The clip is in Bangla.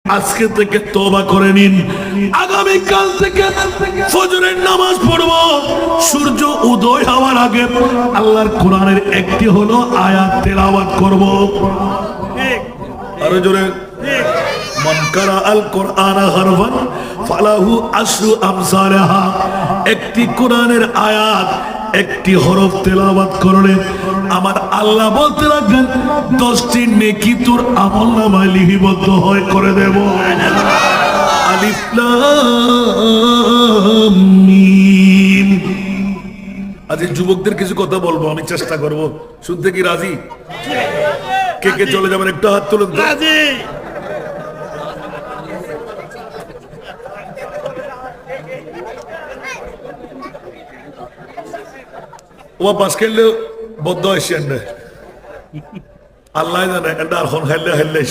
আজকে থেকে তওবা করে নিন, আগামী কাল থেকে ফজরের নামাজ পড়ব সূর্য উদয় হওয়ার আগে আল্লাহর কোরআনের একটি হলো আয়াত তেলাওয়াত করব। ঠিক, আরো জোরে। মান কারা আল কোরআন হারফান ফালাহু আশরু আমসালহা। একটি কোরআনের আয়াত একটি হরফ তেলাওয়াত করলে আমার আল্লাহ বলতে লাগবেন 10টি নেকি তোর আমলনামায় লিপিবদ্ধ হয় করে দেব। আলিফ লাম মিম। আজ যুবকদের কিছু কথা বলবো, আমি চেষ্টা করব, শুনতে কি রাজি? কে কে চলে যাবেন একটু হাত তুলুন। রাজি। ও পাস খেললে বদ্ধ আসছেন, আল্লাহ জানে এটা এখন খেললে খেললে